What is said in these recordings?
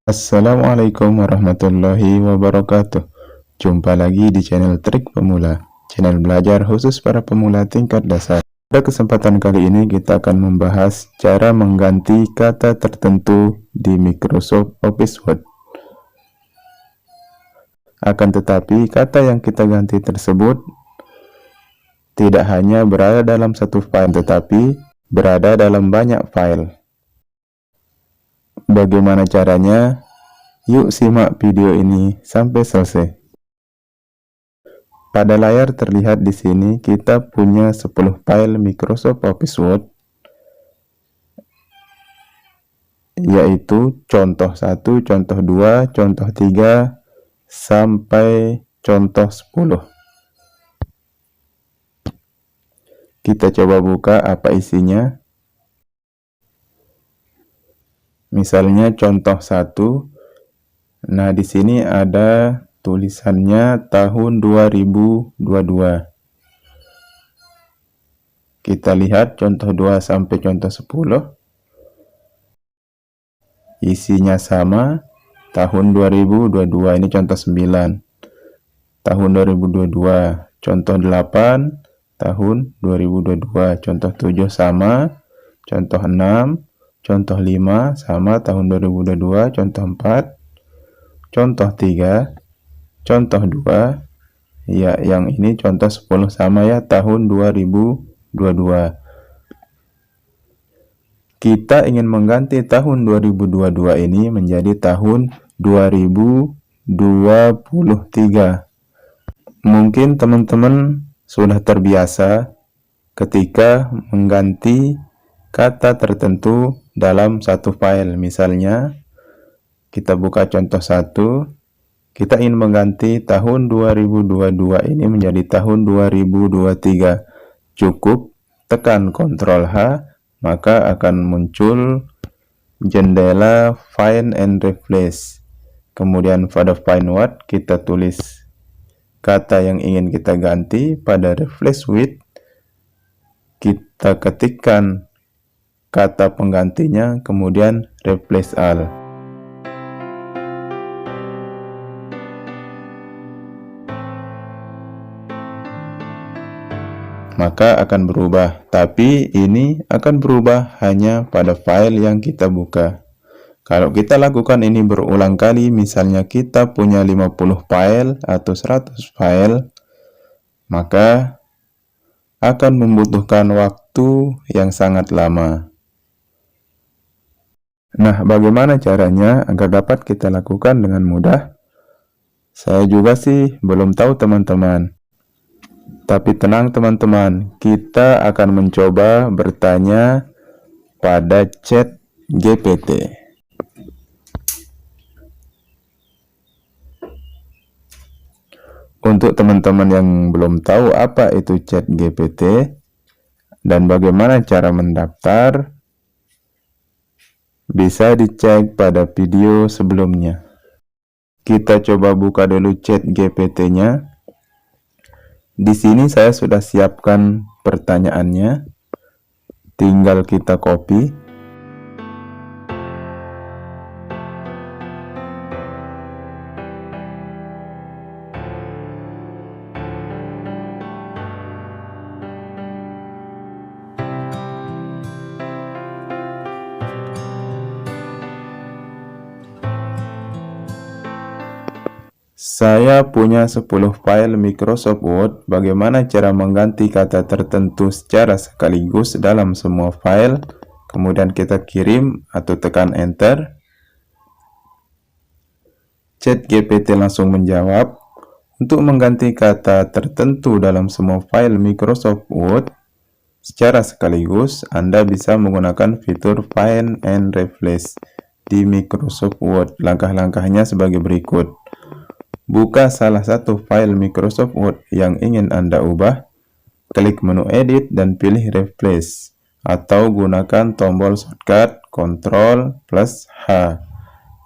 Assalamualaikum warahmatullahi wabarakatuh. Jumpa lagi di channel Trik Pemula, channel belajar khusus para pemula tingkat dasar. Pada kesempatan kali ini kita akan membahas cara mengganti kata tertentu di Microsoft Office Word. Akan tetapi kata yang kita ganti tersebut tidak hanya berada dalam satu file, tetapi berada dalam banyak file. Bagaimana caranya? Yuk simak video ini sampai selesai. Pada layar terlihat di sini kita punya 10 file Microsoft Office Word, yaitu contoh 1, contoh 2, contoh 3, sampai contoh 10. Kita coba buka apa isinya. Misalnya contoh 1. Nah, di sini ada tulisannya tahun 2022. Kita lihat contoh 2 sampai contoh 10. Isinya sama, tahun 2022. Ini contoh 9. Tahun 2022. Contoh 8, tahun 2022. Contoh 7 sama. Contoh 6, contoh 5 sama, tahun 2022. Contoh 4, contoh 3, contoh 2, ya yang ini contoh 10 sama ya, tahun 2022. Kita ingin mengganti tahun 2022 ini menjadi tahun 2023. Mungkin teman-teman sudah terbiasa ketika mengganti kata tertentu dalam satu file. Misalnya kita buka contoh 1, kita ingin mengganti tahun 2022 ini menjadi tahun 2023. Cukup tekan Ctrl H, maka akan muncul jendela Find and Replace. Kemudian pada Find What kita tulis kata yang ingin kita ganti. Pada Replace With kita ketikkan kata penggantinya, kemudian Replace All. Maka akan berubah, tapi ini akan berubah hanya pada file yang kita buka. Kalau kita lakukan ini berulang kali, misalnya kita punya 50 file atau 100 file, maka akan membutuhkan waktu yang sangat lama. Nah, bagaimana caranya agar dapat kita lakukan dengan mudah? Saya juga sih belum tahu teman-teman. Tapi tenang teman-teman, kita akan mencoba bertanya pada ChatGPT. Untuk teman-teman yang belum tahu apa itu ChatGPT dan bagaimana cara mendaftar, bisa dicek pada video sebelumnya. Kita coba buka dulu ChatGPT-nya. Di sini saya sudah siapkan pertanyaannya, tinggal kita copy. Saya punya 10 file Microsoft Word. Bagaimana cara mengganti kata tertentu secara sekaligus dalam semua file? Kemudian kita kirim atau tekan enter. ChatGPT langsung menjawab, untuk mengganti kata tertentu dalam semua file Microsoft Word secara sekaligus, Anda bisa menggunakan fitur Find and Replace di Microsoft Word. Langkah-langkahnya sebagai berikut. Buka salah satu file Microsoft Word yang ingin Anda ubah, klik menu Edit dan pilih Replace, atau gunakan tombol shortcut Ctrl plus H.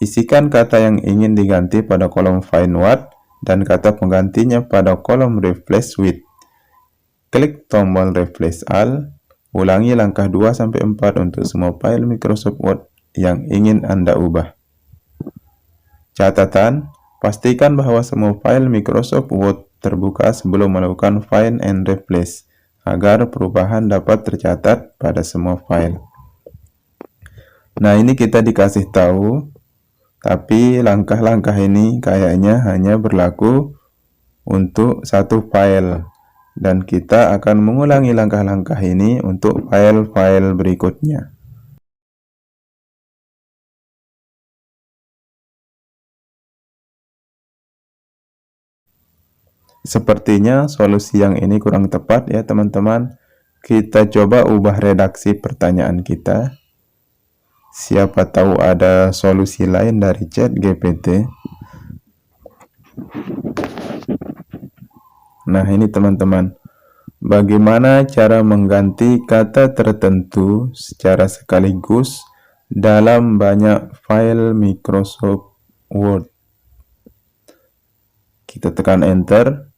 Isikan kata yang ingin diganti pada kolom Find What dan kata penggantinya pada kolom Replace With. Klik tombol Replace All. Ulangi langkah 2-4 untuk semua file Microsoft Word yang ingin Anda ubah. Catatan, pastikan bahwa semua file Microsoft Word terbuka sebelum melakukan find and replace, agar perubahan dapat tercatat pada semua file. Nah, ini kita dikasih tahu, tapi langkah-langkah ini kayaknya hanya berlaku untuk satu file, dan kita akan mengulangi langkah-langkah ini untuk file-file berikutnya. Sepertinya solusi yang ini kurang tepat ya teman-teman. Kita coba ubah redaksi pertanyaan kita. Siapa tahu ada solusi lain dari ChatGPT. Nah, ini teman-teman. Bagaimana cara mengganti kata tertentu secara sekaligus dalam banyak file Microsoft Word? Kita tekan Enter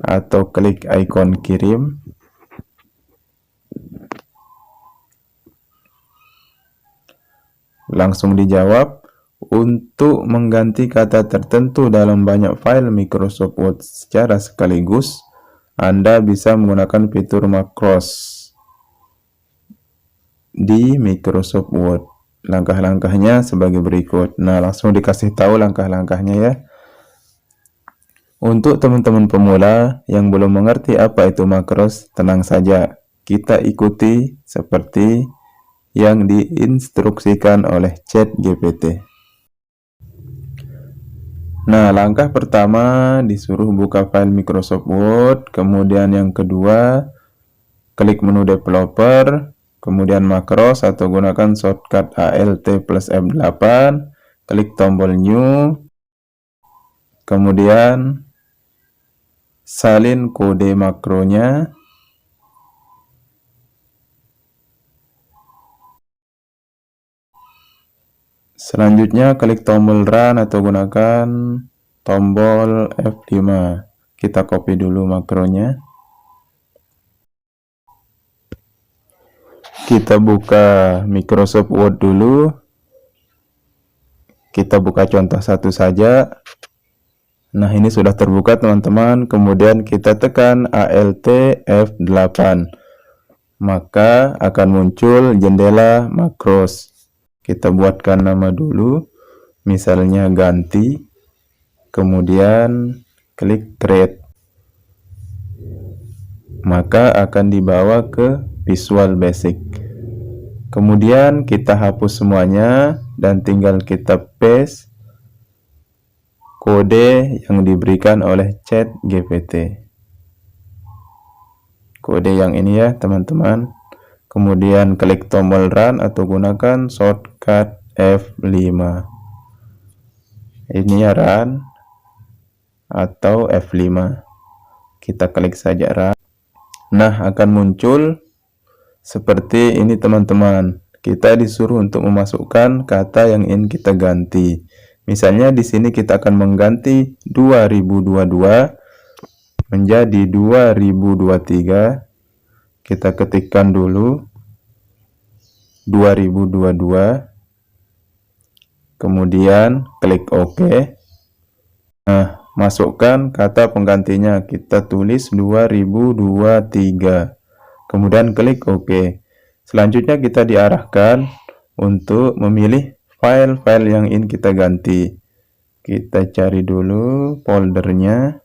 atau klik ikon kirim. Langsung dijawab, untuk mengganti kata tertentu dalam banyak file Microsoft Word secara sekaligus, Anda bisa menggunakan fitur macros di Microsoft Word. Langkah-langkahnya sebagai berikut. Nah, langsung dikasih tahu langkah-langkahnya ya. Untuk teman-teman pemula yang belum mengerti apa itu macros, tenang saja. Kita ikuti seperti yang diinstruksikan oleh ChatGPT. Nah, langkah pertama disuruh buka file Microsoft Word, kemudian yang kedua klik menu developer, kemudian macros atau gunakan shortcut Alt plus F8, klik tombol new, kemudian salin kode makronya. Selanjutnya klik tombol run atau gunakan tombol F5. Kita copy dulu makronya. Kita buka Microsoft Word dulu. Kita buka contoh satu saja. Nah, ini sudah terbuka teman-teman. Kemudian kita tekan Alt F8. Maka akan muncul jendela macros. Kita buatkan nama dulu, misalnya ganti, kemudian klik create. Maka akan dibawa ke Visual Basic. Kemudian kita hapus semuanya dan tinggal kita paste kode yang diberikan oleh ChatGPT. Kode yang ini ya teman-teman. Kemudian klik tombol run atau gunakan shortcut F5. Ini ya run atau F5. Kita klik saja run. Nah, akan muncul seperti ini teman-teman. Kita disuruh untuk memasukkan kata yang ingin kita ganti. Misalnya di sini kita akan mengganti 2022 menjadi 2023. Kita ketikkan dulu 2022, kemudian klik OK. Nah, masukkan kata penggantinya, kita tulis 2023, kemudian klik OK. Selanjutnya kita diarahkan untuk memilih file-file yang ingin kita ganti. Kita cari dulu foldernya.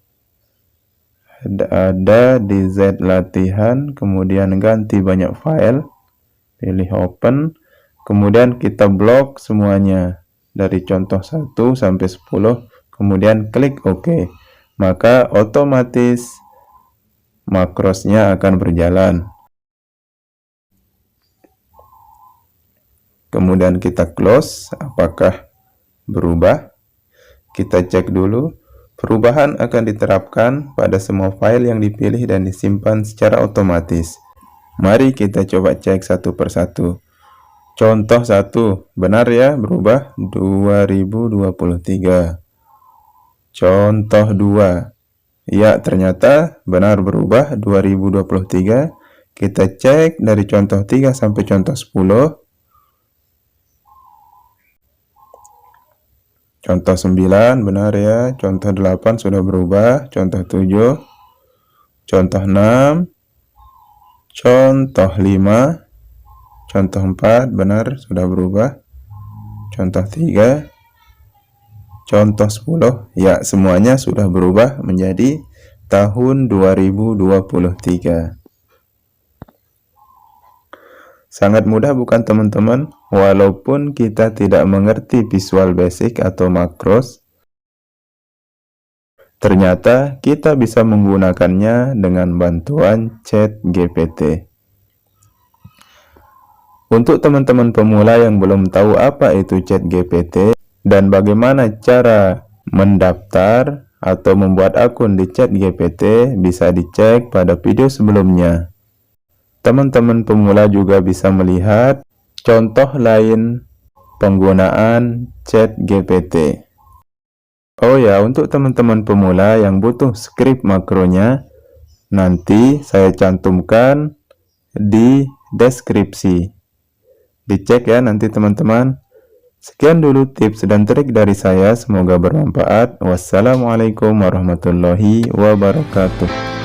Ada di Z latihan, kemudian ganti banyak file, pilih open, kemudian kita blok semuanya dari contoh 1 sampai 10, kemudian klik OK. Maka otomatis makrosnya akan berjalan. Kemudian kita close, apakah berubah? Kita cek dulu. Perubahan akan diterapkan pada semua file yang dipilih dan disimpan secara otomatis. Mari kita coba cek satu persatu. Contoh 1, benar ya berubah 2023. Contoh 2, ya ternyata benar berubah 2023. Kita cek dari contoh 3 sampai contoh 10. Contoh 9 benar ya. Contoh 8 sudah berubah. Contoh 7. Contoh 6. Contoh 5. Contoh 4 benar sudah berubah. Contoh 3. Contoh 10. Ya, semuanya sudah berubah menjadi tahun 2023. Sangat mudah bukan teman-teman? Walaupun kita tidak mengerti Visual Basic atau makros, ternyata kita bisa menggunakannya dengan bantuan ChatGPT. Untuk teman-teman pemula yang belum tahu apa itu ChatGPT dan bagaimana cara mendaftar atau membuat akun di ChatGPT, bisa dicek pada video sebelumnya. Teman-teman pemula juga bisa melihat contoh lain penggunaan ChatGPT. Oh ya, untuk teman-teman pemula yang butuh skrip makronya, nanti saya cantumkan di deskripsi. Dicek ya nanti teman-teman. Sekian dulu tips dan trik dari saya, semoga bermanfaat. Wassalamualaikum warahmatullahi wabarakatuh.